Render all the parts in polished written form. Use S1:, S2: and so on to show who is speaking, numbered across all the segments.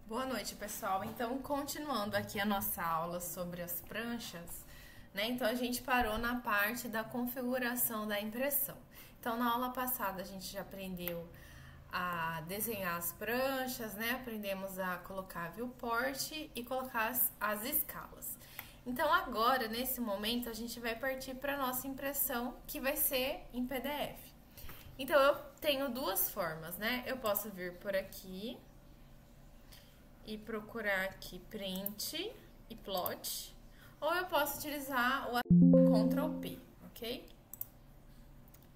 S1: Boa noite, pessoal. Então, continuando aqui a nossa aula sobre as pranchas, né? Então, a gente parou na parte da configuração da impressão. Então, na aula passada, a gente já aprendeu a desenhar as pranchas, né? Aprendemos a colocar viewport e colocar as escalas. Então, agora, nesse momento, a gente vai partir para a nossa impressão, que vai ser em PDF. Então, eu tenho duas formas, né? Eu posso vir por aqui e procurar aqui print e plot, ou eu posso utilizar o Ctrl P, ok?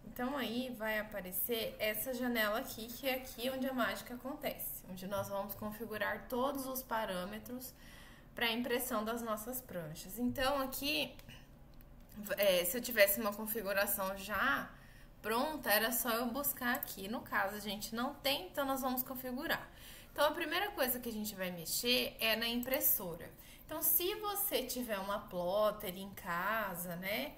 S1: Então aí vai aparecer essa janela aqui, que é aqui onde a mágica acontece, onde nós vamos configurar todos os parâmetros para a impressão das nossas pranchas. Então aqui, se eu tivesse uma configuração já pronta, era só eu buscar aqui. No caso, a gente não tem, então nós vamos configurar. Então, a primeira coisa que a gente vai mexer é na impressora. Então, se você tiver uma plotter em casa, né,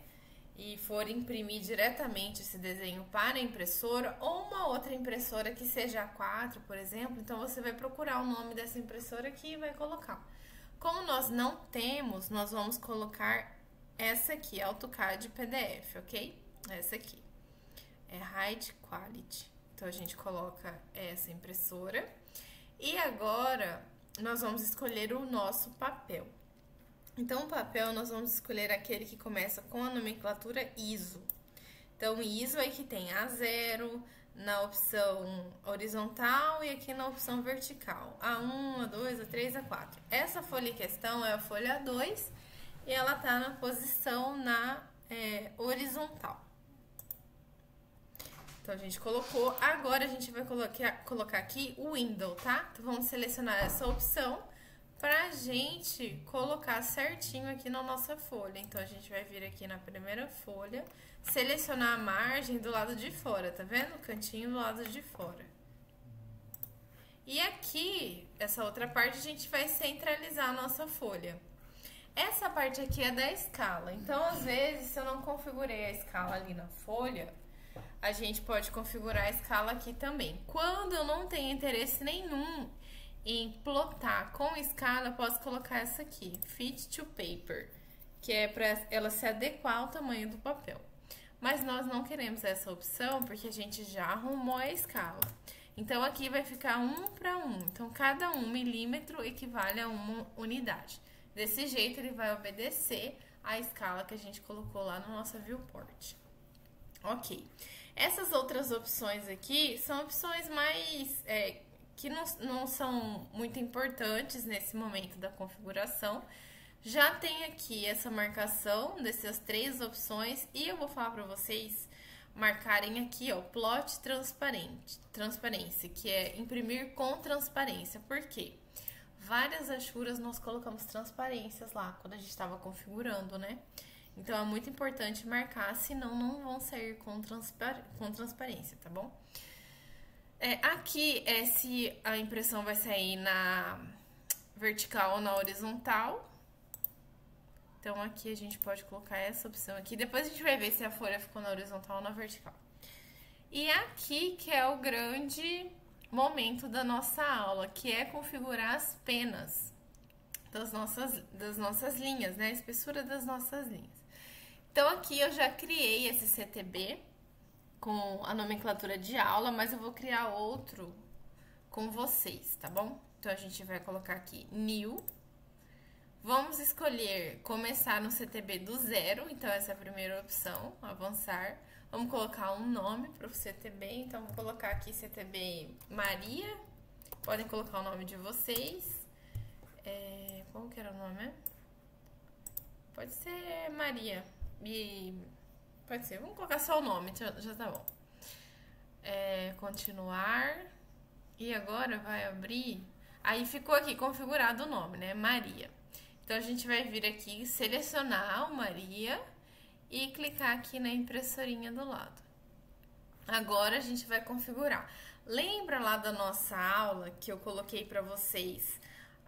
S1: e for imprimir diretamente esse desenho para a impressora, ou uma outra impressora que seja A4, por exemplo, então você vai procurar o nome dessa impressora aqui e vai colocar. Como nós não temos, nós vamos colocar essa aqui, AutoCAD PDF, ok? Essa aqui. É High Quality. Então, a gente coloca essa impressora. E agora, nós vamos escolher o nosso papel. Então, o papel, nós vamos escolher aquele que começa com a nomenclatura ISO. Então, ISO é que tem A0 na opção horizontal e aqui na opção vertical. A1, A2, A3, A4. Essa folha em questão é a folha 2 e ela está na posição horizontal. Então, a gente colocou. Agora, a gente vai colocar aqui o Window, tá? Então, vamos selecionar essa opção pra gente colocar certinho aqui na nossa folha. Então, a gente vai vir aqui na primeira folha, selecionar a margem do lado de fora, tá vendo? O cantinho do lado de fora. E aqui, essa outra parte, a gente vai centralizar a nossa folha. Essa parte aqui é da escala. Então, às vezes, se eu não configurei a escala ali na folha, a gente pode configurar a escala aqui também. Quando eu não tenho interesse nenhum em plotar com escala, eu posso colocar essa aqui, Fit to Paper, que é para ela se adequar ao tamanho do papel. Mas nós não queremos essa opção porque a gente já arrumou a escala. Então, aqui vai ficar 1 para 1. Então, cada 1 milímetro equivale a 1 unidade. Desse jeito, ele vai obedecer à escala que a gente colocou lá no nosso viewport. Ok. Essas outras opções aqui são opções mais que não são muito importantes nesse momento da configuração. Já tem aqui essa marcação dessas três opções e eu vou falar para vocês marcarem aqui, ó, plot transparência, que é imprimir com transparência. Por quê? Várias achuras nós colocamos transparências lá quando a gente estava configurando, né? Então, é muito importante marcar, senão não vão sair com transparência, tá bom? Aqui é se a impressão vai sair na vertical ou na horizontal. Então, aqui a gente pode colocar essa opção aqui. Depois a gente vai ver se a folha ficou na horizontal ou na vertical. E aqui que é o grande momento da nossa aula, que é configurar as penas das nossas linhas, né? A espessura das nossas linhas. Então, aqui eu já criei esse CTB com a nomenclatura de aula, mas eu vou criar outro com vocês, tá bom? Então, a gente vai colocar aqui New. Vamos escolher começar no CTB do zero, então essa é a primeira opção, avançar. Vamos colocar um nome para o CTB, então vou colocar aqui CTB Maria. Podem colocar o nome de vocês. Como que era o nome? Pode ser Maria. Pode ser, vamos colocar só o nome, já tá bom. Continuar. E agora vai abrir. Aí ficou aqui configurado o nome, né? Maria. Então, a gente vai vir aqui, selecionar o Maria e clicar aqui na impressorinha do lado. Agora, a gente vai configurar. Lembra lá da nossa aula que eu coloquei para vocês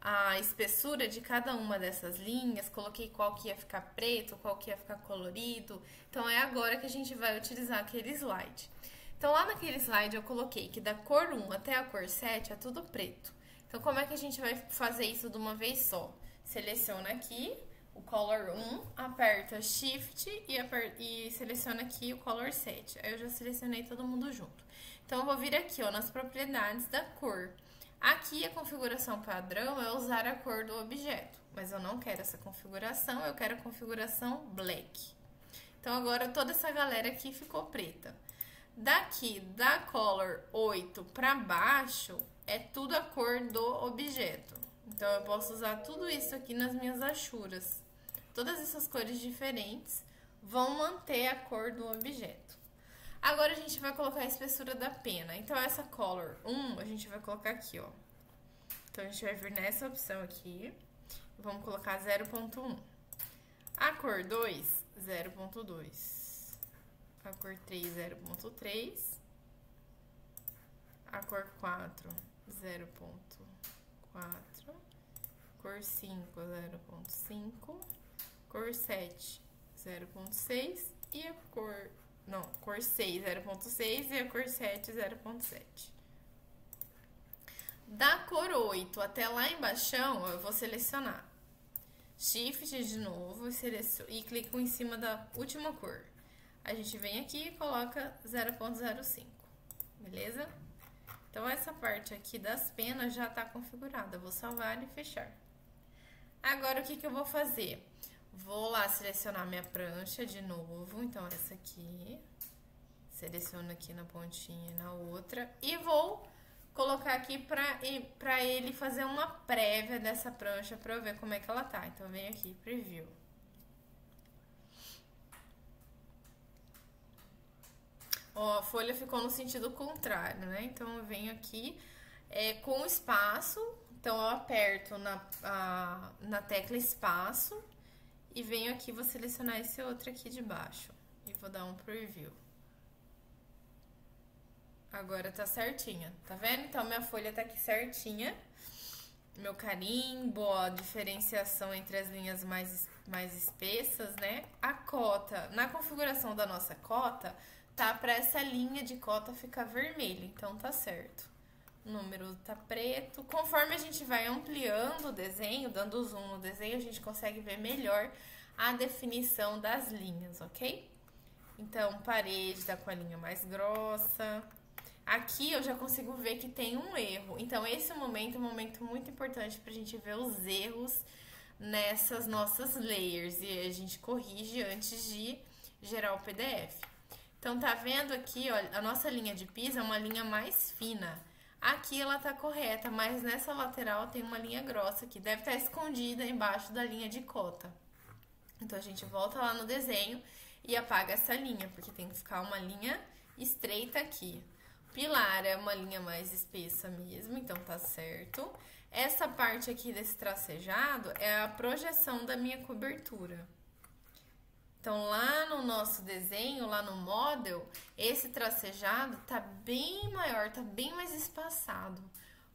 S1: a espessura de cada uma dessas linhas, coloquei qual que ia ficar preto, qual que ia ficar colorido. Então, é agora que a gente vai utilizar aquele slide. Então, lá naquele slide eu coloquei que da cor 1 até a cor 7 é tudo preto. Então, como é que a gente vai fazer isso de uma vez só? Seleciona aqui o Color 1, aperta Shift e seleciona aqui o Color 7. Aí eu já selecionei todo mundo junto. Então, eu vou vir aqui, ó, nas propriedades da cor. Aqui a configuração padrão é usar a cor do objeto, mas eu não quero essa configuração, eu quero a configuração Black. Então, agora toda essa galera aqui ficou preta. Daqui, da Color 8 para baixo, é tudo a cor do objeto. Então, eu posso usar tudo isso aqui nas minhas achuras. Todas essas cores diferentes vão manter a cor do objeto. Agora, a gente vai colocar a espessura da pena. Então, essa Color 1, a gente vai colocar aqui, ó. Então, a gente vai vir nessa opção aqui. Vamos colocar 0.1. A cor 2, 0.2. A cor 3, 0.3. A cor 4, 0.4. Cor 5, 0.5. Cor 7, 0.6. E a cor... Não, cor 6, 0.6 e a cor 7, 0.7. Da cor 8 até lá embaixo, eu vou selecionar Shift de novo e clico em cima da última cor. A gente vem aqui e coloca 0.05, beleza? Então, essa parte aqui das penas já está configurada. Eu vou salvar e fechar. Agora, o que eu vou fazer? Vou lá selecionar minha prancha de novo. Então, essa aqui. Seleciono aqui na pontinha e na outra. E vou colocar aqui pra ele fazer uma prévia dessa prancha pra eu ver como é que ela tá. Então, eu venho aqui, Preview. Ó, a folha ficou no sentido contrário, né? Então, eu venho aqui com espaço. Então, eu aperto na tecla espaço e venho aqui, vou selecionar esse outro aqui de baixo. E vou dar um Preview. Agora tá certinha, tá vendo? Então, minha folha tá aqui certinha. Meu carimbo, a diferenciação entre as linhas mais espessas, né? A cota, na configuração da nossa cota, tá pra essa linha de cota ficar vermelha, então tá certo. O número tá preto. Conforme a gente vai ampliando o desenho, dando zoom no desenho, a gente consegue ver melhor a definição das linhas, ok? Então, parede tá com a linha mais grossa. Aqui eu já consigo ver que tem um erro. Então, esse momento é um momento muito importante pra gente ver os erros nessas nossas layers. E a gente corrige antes de gerar o PDF. Então, tá vendo aqui, ó, a nossa linha de piso é uma linha mais fina. Aqui ela tá correta, mas nessa lateral tem uma linha grossa que deve estar escondida embaixo da linha de cota. Então, a gente volta lá no desenho e apaga essa linha, porque tem que ficar uma linha estreita aqui. Pilar é uma linha mais espessa mesmo, então tá certo. Essa parte aqui desse tracejado é a projeção da minha cobertura. Então, lá no nosso desenho, lá no model, esse tracejado tá bem maior, tá bem mais espaçado,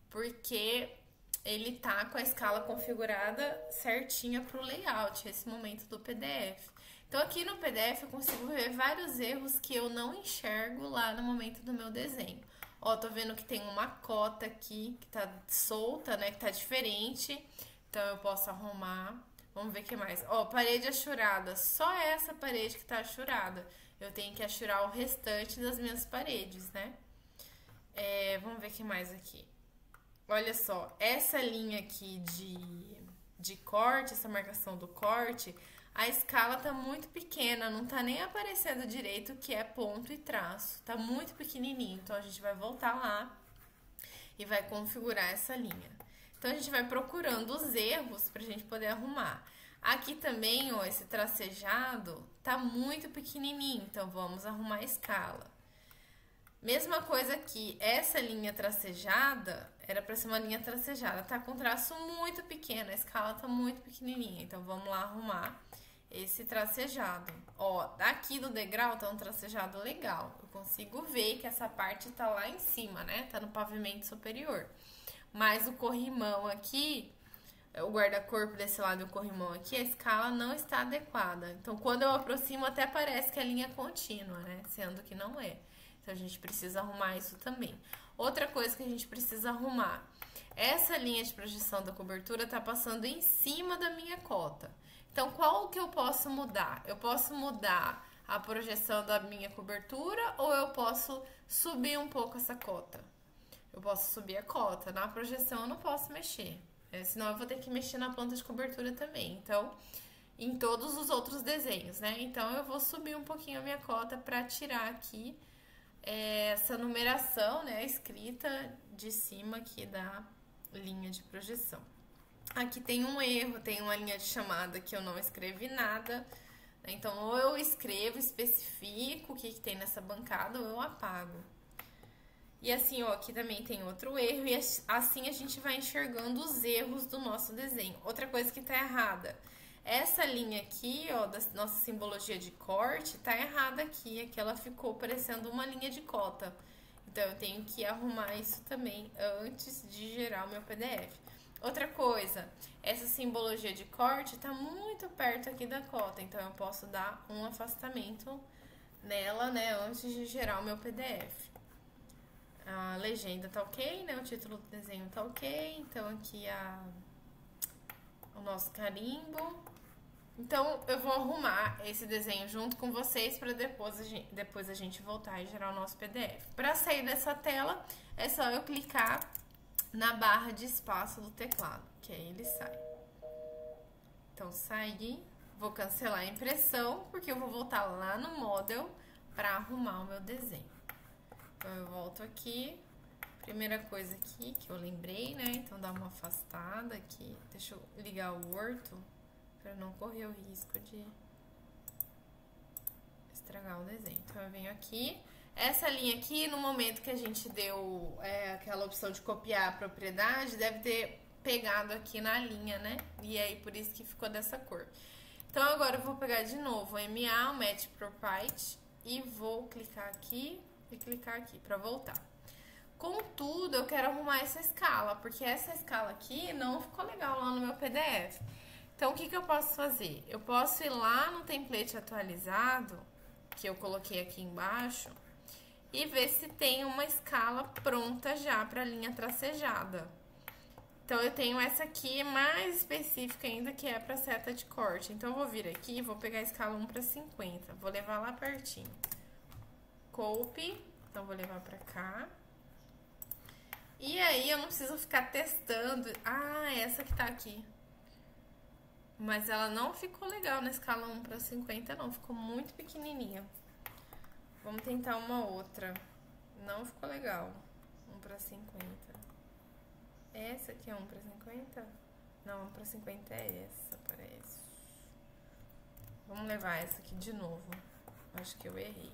S1: porque ele tá com a escala configurada certinha pro layout, esse momento do PDF. Então, aqui no PDF eu consigo ver vários erros que eu não enxergo lá no momento do meu desenho. Ó, tô vendo que tem uma cota aqui que tá solta, né, que tá diferente. Então, eu posso arrumar. Vamos ver o que mais. Ó, parede achurada. Só essa parede que tá achurada. Eu tenho que achurar o restante das minhas paredes, né? Vamos ver o que mais aqui. Olha só, essa linha aqui de corte, essa marcação do corte, a escala tá muito pequena, não tá nem aparecendo direito o que é ponto e traço. Tá muito pequenininho, então a gente vai voltar lá e vai configurar essa linha. Então, a gente vai procurando os erros pra gente poder arrumar. Aqui também, ó, esse tracejado tá muito pequenininho, então vamos arrumar a escala. Mesma coisa aqui, essa linha tracejada, era pra ser uma linha tracejada, tá com traço muito pequeno, a escala tá muito pequenininha, então vamos lá arrumar esse tracejado. Ó, daqui do degrau tá um tracejado legal, eu consigo ver que essa parte tá lá em cima, né, tá no pavimento superior. Mas o corrimão aqui, o guarda-corpo desse lado e o corrimão aqui, a escala não está adequada. Então, quando eu aproximo, até parece que a linha é contínua, né? Sendo que não é. Então, a gente precisa arrumar isso também. Outra coisa que a gente precisa arrumar essa linha de projeção da cobertura tá passando em cima da minha cota. Então, qual que eu posso mudar? Eu posso mudar a projeção da minha cobertura ou eu posso subir um pouco essa cota? Eu posso subir a cota. Na projeção eu não posso mexer. Senão eu vou ter que mexer na planta de cobertura também. Então, em todos os outros desenhos, né? Então, eu vou subir um pouquinho a minha cota para tirar aqui essa numeração, né? Escrita de cima aqui da linha de projeção. Aqui tem um erro, tem uma linha de chamada que eu não escrevi nada. Então, ou eu escrevo, especifico o que tem nessa bancada, ou eu apago. E assim, ó, aqui também tem outro erro, e assim a gente vai enxergando os erros do nosso desenho. Outra coisa que tá errada, essa linha aqui, ó, da nossa simbologia de corte, tá errada aqui, aqui ela ficou parecendo uma linha de cota. Então, eu tenho que arrumar isso também antes de gerar o meu PDF. Outra coisa, essa simbologia de corte tá muito perto aqui da cota, então eu posso dar um afastamento nela, né, antes de gerar o meu PDF. A legenda tá ok, né? O título do desenho tá ok. Então aqui o nosso carimbo. Então eu vou arrumar esse desenho junto com vocês para depois a gente voltar e gerar o nosso PDF. Para sair dessa tela é só eu clicar na barra de espaço do teclado, que aí ele sai. Então saí, vou cancelar a impressão porque eu vou voltar lá no Model para arrumar o meu desenho. Então, eu volto aqui, primeira coisa aqui que eu lembrei, né? Então, dá uma afastada aqui. Deixa eu ligar o orto para não correr o risco de estragar o desenho. Então, eu venho aqui. Essa linha aqui, no momento que a gente deu aquela opção de copiar a propriedade, deve ter pegado aqui na linha, né? E aí, por isso que ficou dessa cor. Então, agora eu vou pegar de novo o MA, o Match Property, e vou clicar aqui e clicar aqui para voltar. Contudo, eu quero arrumar essa escala, porque essa escala aqui não ficou legal lá no meu PDF. Então, o que eu posso fazer? Eu posso ir lá no template atualizado, que eu coloquei aqui embaixo, e ver se tem uma escala pronta já para a linha tracejada. Então, eu tenho essa aqui mais específica ainda, que é para seta de corte. Então, eu vou vir aqui e vou pegar a escala 1:50. Vou levar lá pertinho. Copy, então vou levar pra cá. E aí eu não preciso ficar testando. Ah, essa que tá aqui. Mas ela não ficou legal na escala 1:50, não. Ficou muito pequenininha. Vamos tentar uma outra. Não ficou legal. 1:50. Essa aqui é 1:50? Não, 1:50 é essa, parece. Vamos levar essa aqui de novo. Acho que eu errei.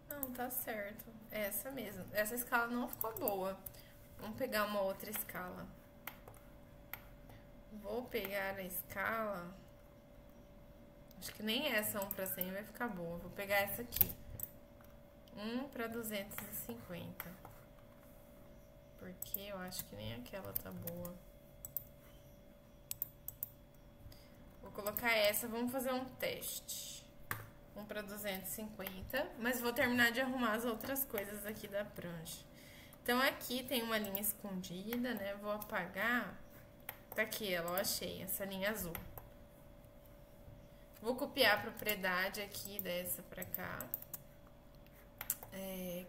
S1: Não, tá certo. É essa mesmo. Essa escala não ficou boa. Vamos pegar uma outra escala. Vou pegar a escala. Acho que nem essa 1:100 vai ficar boa. Vou pegar essa aqui. 1:250. Porque eu acho que nem aquela tá boa. Vou colocar essa. Vamos fazer um teste. 1:250, mas vou terminar de arrumar as outras coisas aqui da prancha. Então, aqui tem uma linha escondida, né? Vou apagar. Tá aqui, ela, eu achei, essa linha azul. Vou copiar a propriedade aqui dessa pra cá.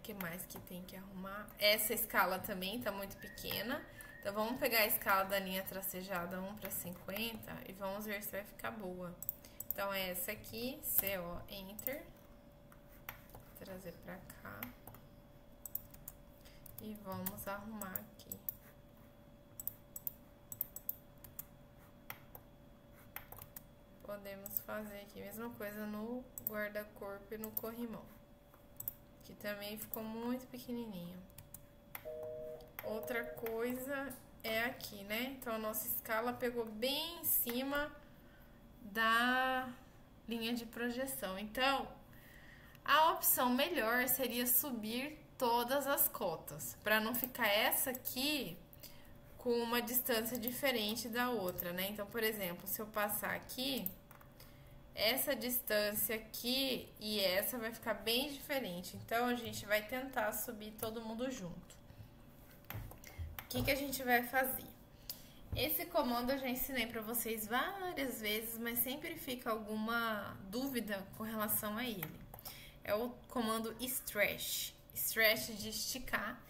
S1: Que mais que tem que arrumar? Essa escala também tá muito pequena. Então, vamos pegar a escala da linha tracejada 1:50 e vamos ver se vai ficar boa. Então, é essa aqui, CO, Enter. Vou trazer pra cá. E vamos arrumar aqui. Podemos fazer aqui a mesma coisa no guarda-corpo e no corrimão. Que também ficou muito pequenininho. Outra coisa é aqui, né? Então, a nossa escala pegou bem em cima da linha de projeção. Então, a opção melhor seria subir todas as cotas, para não ficar essa aqui com uma distância diferente da outra, né? Então, por exemplo, se eu passar aqui, essa distância aqui e essa vai ficar bem diferente. Então, a gente vai tentar subir todo mundo junto. O que a gente vai fazer? Esse comando eu já ensinei para vocês várias vezes, mas sempre fica alguma dúvida com relação a ele. É o comando stretch. Stretch de esticar.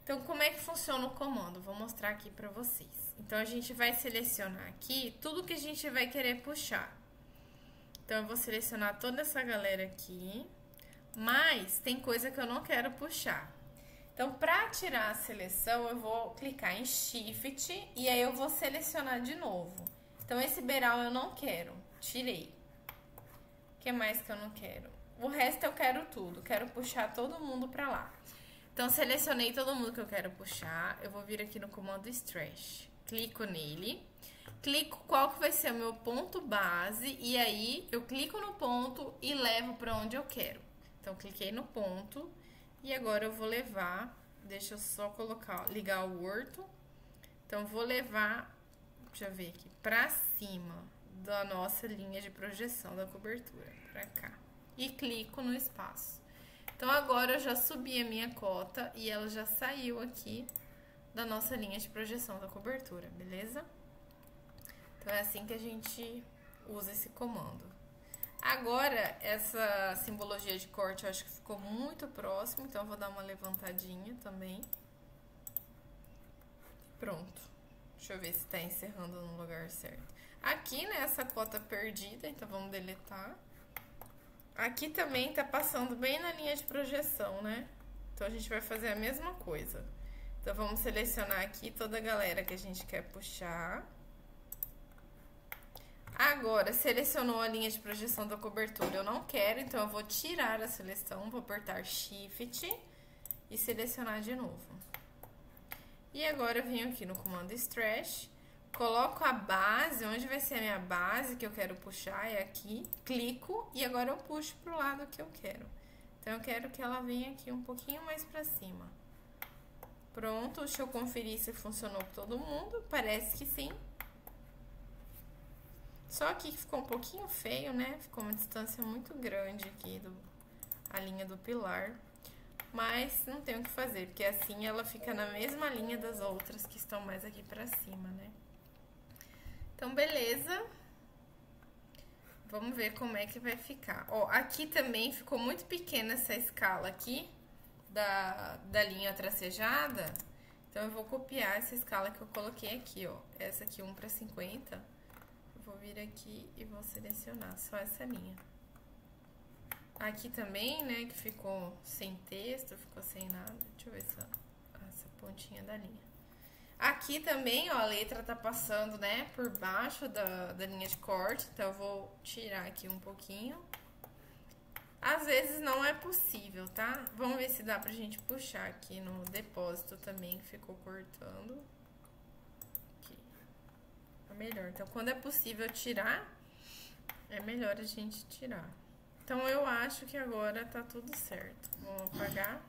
S1: Então, como é que funciona o comando? Vou mostrar aqui para vocês. Então, a gente vai selecionar aqui tudo que a gente vai querer puxar. Então, eu vou selecionar toda essa galera aqui, mas tem coisa que eu não quero puxar. Então, para tirar a seleção, eu vou clicar em Shift e aí eu vou selecionar de novo. Então, esse beiral eu não quero, tirei. O que mais que eu não quero? O resto eu quero tudo, quero puxar todo mundo para lá. Então, selecionei todo mundo que eu quero puxar, eu vou vir aqui no comando Stretch, clico nele, clico qual que vai ser o meu ponto base e aí eu clico no ponto e levo para onde eu quero. Então, cliquei no ponto e agora eu vou levar, deixa eu só colocar, ligar o orto. Então, vou levar, deixa eu ver aqui, para cima da nossa linha de projeção da cobertura, para cá. E clico no espaço. Então, agora eu já subi a minha cota e ela já saiu aqui da nossa linha de projeção da cobertura, beleza? Então, é assim que a gente usa esse comando. Agora, essa simbologia de corte eu acho que ficou muito próximo, então eu vou dar uma levantadinha também. Pronto. Deixa eu ver se tá encerrando no lugar certo. Aqui, né, essa cota perdida, então vamos deletar. Aqui também tá passando bem na linha de projeção, né? Então, a gente vai fazer a mesma coisa. Então, vamos selecionar aqui toda a galera que a gente quer puxar. Agora, selecionou a linha de projeção da cobertura, eu não quero, então eu vou tirar a seleção, vou apertar Shift e selecionar de novo. E agora eu venho aqui no comando Stretch, coloco a base, onde vai ser a minha base que eu quero puxar, é aqui, clico e agora eu puxo pro lado que eu quero. Então, eu quero que ela venha aqui um pouquinho mais pra cima. Pronto, deixa eu conferir se funcionou com todo mundo, parece que sim. Só que ficou um pouquinho feio, né? Ficou uma distância muito grande aqui a linha do pilar. Mas não tem o que fazer, porque assim ela fica na mesma linha das outras que estão mais aqui pra cima, né? Então, beleza. Vamos ver como é que vai ficar. Ó, aqui também ficou muito pequena essa escala aqui da linha tracejada. Então, eu vou copiar essa escala que eu coloquei aqui, ó. Essa aqui, 1:50. Vou vir aqui e vou selecionar só essa linha. Aqui também, né, que ficou sem texto, ficou sem nada. Deixa eu ver essa pontinha da linha. Aqui também, ó, a letra tá passando, né, por baixo da linha de corte. Então, eu vou tirar aqui um pouquinho. Às vezes não é possível, tá? Vamos ver se dá pra gente puxar aqui no depósito também, que ficou cortando. Melhor. Então, quando é possível tirar, é melhor a gente tirar. Então, eu acho que agora tá tudo certo. Vou apagar.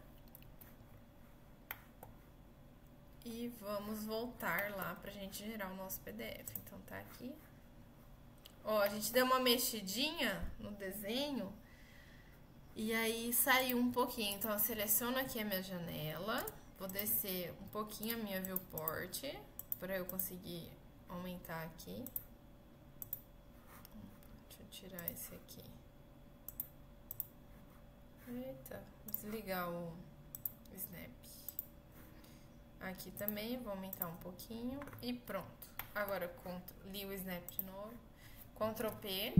S1: E vamos voltar lá pra gente gerar o nosso PDF. Então, tá aqui. Ó, a gente deu uma mexidinha no desenho. E aí, saiu um pouquinho. Então, eu seleciono aqui a minha janela. Vou descer um pouquinho a minha viewport, pra eu conseguir aumentar aqui. Deixa eu tirar esse aqui. Eita, desligar o Snap. Aqui também, vou aumentar um pouquinho e pronto. Agora, li o Snap de novo. Ctrl P.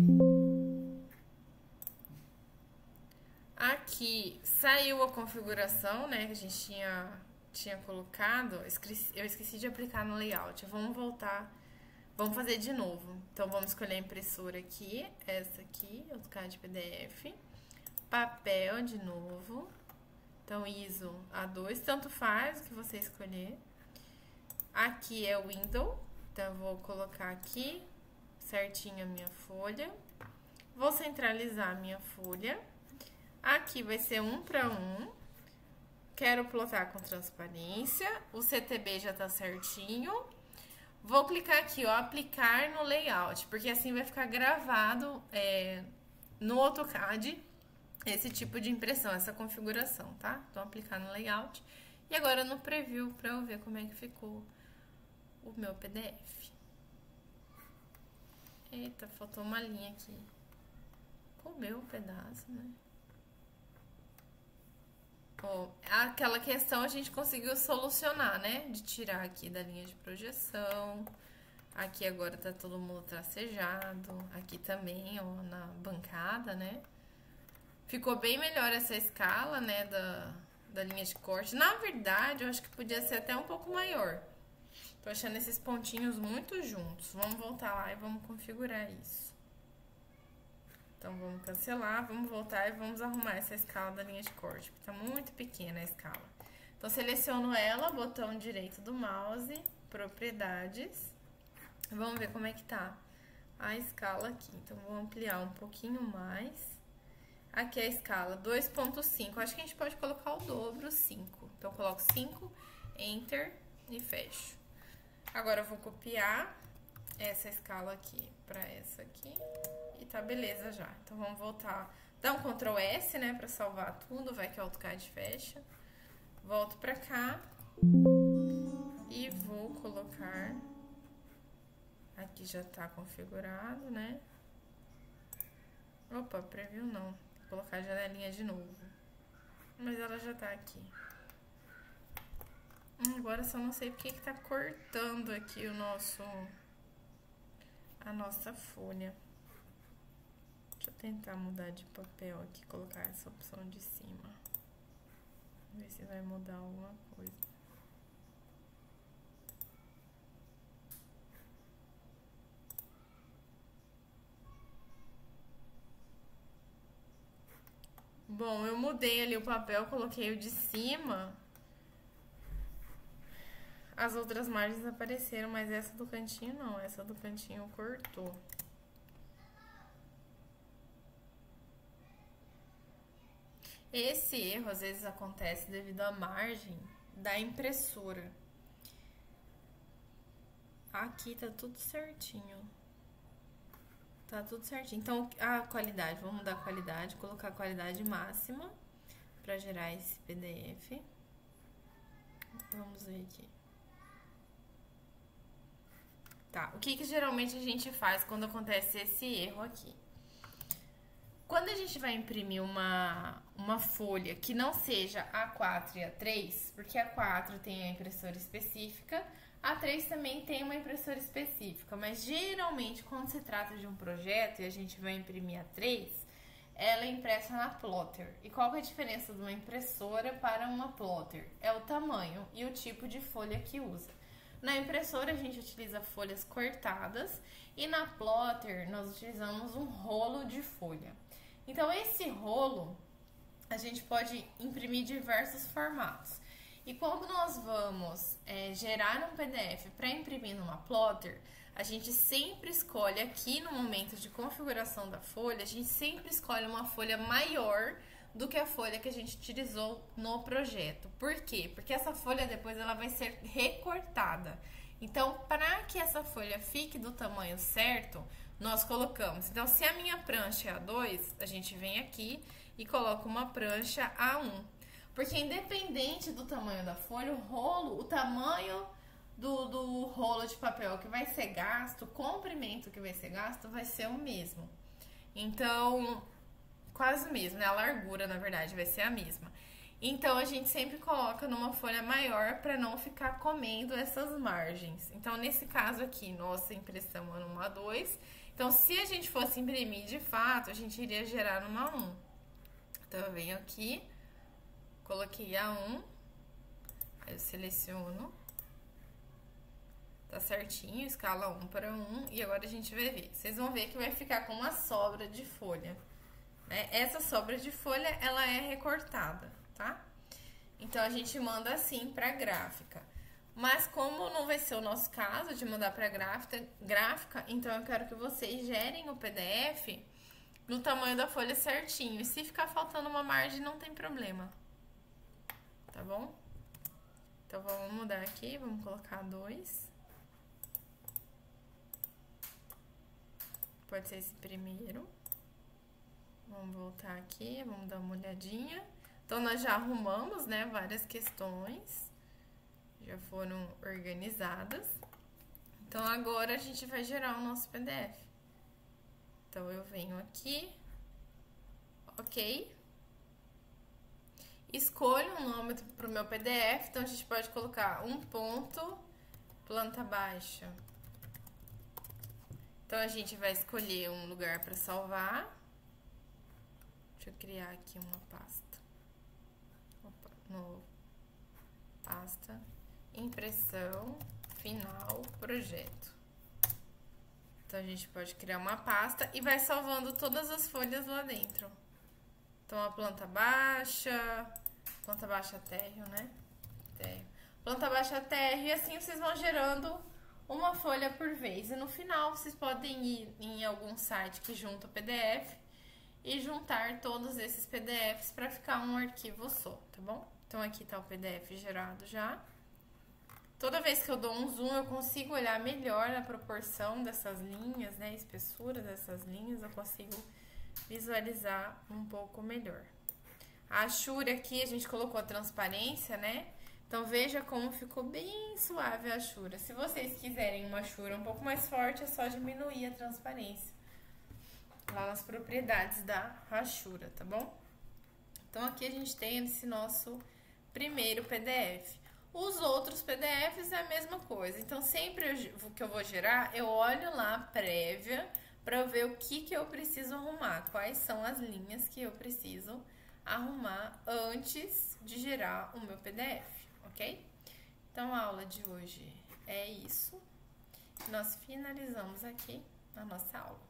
S1: Aqui saiu a configuração, né, que a gente tinha colocado. Eu esqueci de aplicar no layout. Vamos voltar, vamos fazer de novo. Então, vamos escolher a impressora aqui, essa aqui, AutoCAD PDF, papel de novo. Então, ISO A2, tanto faz o que você escolher. Aqui é o Window, então eu vou colocar aqui certinho a minha folha. Vou centralizar a minha folha. Aqui vai ser 1:1. Quero plotar com transparência. O CTB já tá certinho. Vou clicar aqui, ó, aplicar no layout, porque assim vai ficar gravado no AutoCAD esse tipo de impressão, essa configuração, tá? Então, aplicar no layout. E agora no preview, pra eu ver como é que ficou o meu PDF. Eita, faltou uma linha aqui. Comeu um pedaço, né? Ó, aquela questão a gente conseguiu solucionar, né? De tirar aqui da linha de projeção. Aqui agora tá todo mundo tracejado. Aqui também, ó, na bancada, né? Ficou bem melhor essa escala, né, da linha de corte. Na verdade, eu acho que podia ser até um pouco maior. Tô achando esses pontinhos muito juntos. Vamos voltar lá e vamos configurar isso. Então, vamos cancelar, vamos voltar e vamos arrumar essa escala da linha de corte, porque tá muito pequena a escala. Então, seleciono ela, botão direito do mouse, propriedades. Vamos ver como é que tá a escala aqui. Então, vou ampliar um pouquinho mais. Aqui é a escala 2.5. Acho que a gente pode colocar o dobro, 5. Então, eu coloco 5, Enter e fecho. Agora, eu vou copiar essa escala aqui pra essa aqui. E tá beleza já. Então, vamos voltar. Dá um Ctrl S, né, pra salvar tudo. Vai que o AutoCAD fecha. Volto pra cá. E vou colocar... Aqui já tá configurado, né? Opa, preview não. Vou colocar a janelinha de novo. Mas ela já tá aqui. Agora só não sei porque que tá cortando aqui a nossa folha. Deixa eu tentar mudar de papel aqui, colocar essa opção de cima. Ver se vai mudar alguma coisa. Bom, eu mudei ali o papel, coloquei o de cima. As outras margens apareceram, mas essa do cantinho não. Essa do cantinho cortou. Esse erro às vezes acontece devido à margem da impressora. Aqui tá tudo certinho. Tá tudo certinho. Então, a qualidade, vamos mudar a qualidade, colocar a qualidade máxima para gerar esse PDF. Vamos ver aqui. Tá, o que geralmente a gente faz quando acontece esse erro aqui? Quando a gente vai imprimir uma folha que não seja A4 e A3, porque a A4 tem a impressora específica, a A3 também tem uma impressora específica, mas geralmente quando se trata de um projeto e a gente vai imprimir a A3, ela é impressa na plotter. E qual que é a diferença de uma impressora para uma plotter? É o tamanho e o tipo de folha que usa. Na impressora a gente utiliza folhas cortadas e na plotter nós utilizamos um rolo de folha. Então esse rolo a gente pode imprimir diversos formatos. E quando nós vamos gerar um PDF para imprimir numa plotter, a gente sempre escolhe aqui no momento de configuração da folha, a gente sempre escolhe uma folha maior do que a folha que a gente utilizou no projeto. Por quê? Porque essa folha depois ela vai ser recortada. Então, para que essa folha fique do tamanho certo, nós colocamos. Então, se a minha prancha é A2, a gente vem aqui e coloca uma prancha A1. Porque independente do tamanho da folha, o rolo, o tamanho do rolo de papel que vai ser gasto, o comprimento que vai ser gasto vai ser o mesmo. Então, quase o mesmo, né? A largura, na verdade, vai ser a mesma. Então, a gente sempre coloca numa folha maior para não ficar comendo essas margens. Então, nesse caso aqui, nossa impressão é numa A2. Então, se a gente fosse imprimir de fato, a gente iria gerar numa A1. Então, eu venho aqui, coloquei A1, aí eu seleciono, tá certinho, escala 1 para 1, e agora a gente vai ver. Vocês vão ver que vai ficar com uma sobra de folha, né? Essa sobra de folha, ela é recortada, tá? Então, a gente manda assim pra gráfica. Mas como não vai ser o nosso caso de mandar pra gráfica, então eu quero que vocês gerem o PDF no tamanho da folha certinho. E se ficar faltando uma margem, não tem problema. Tá bom? Então, vamos mudar aqui, vamos colocar 2. Pode ser esse primeiro. Vamos voltar aqui, vamos dar uma olhadinha. Então, nós já arrumamos, né, várias questões. Já foram organizadas. Então, agora a gente vai gerar o nosso PDF. Então, eu venho aqui. Ok. Escolho um nome para o meu PDF. Então, a gente pode colocar um ponto, planta baixa. Então, a gente vai escolher um lugar para salvar. Deixa eu criar aqui uma pasta. Opa, novo. Pasta. Impressão. Final. Projeto. Então, a gente pode criar uma pasta e vai salvando todas as folhas lá dentro. Então, a planta baixa térreo, né? Térreo. Planta baixa térreo, e assim vocês vão gerando uma folha por vez. E no final, vocês podem ir em algum site que junta o PDF e juntar todos esses PDFs para ficar um arquivo só, tá bom? Então, aqui tá o PDF gerado já. Toda vez que eu dou um zoom, eu consigo olhar melhor a proporção dessas linhas, né? A espessura dessas linhas, eu consigo visualizar um pouco melhor. A achura aqui, a gente colocou a transparência, né? Então, veja como ficou bem suave a achura. Se vocês quiserem uma achura um pouco mais forte, é só diminuir a transparência lá nas propriedades da rachura, tá bom? Então, aqui a gente tem esse nosso primeiro PDF. Os outros PDFs é a mesma coisa. Então, sempre que eu vou gerar, eu olho lá a prévia para ver o que eu preciso arrumar. Quais são as linhas que eu preciso arrumar antes de gerar o meu PDF, ok? Então, a aula de hoje é isso. Nós finalizamos aqui a nossa aula.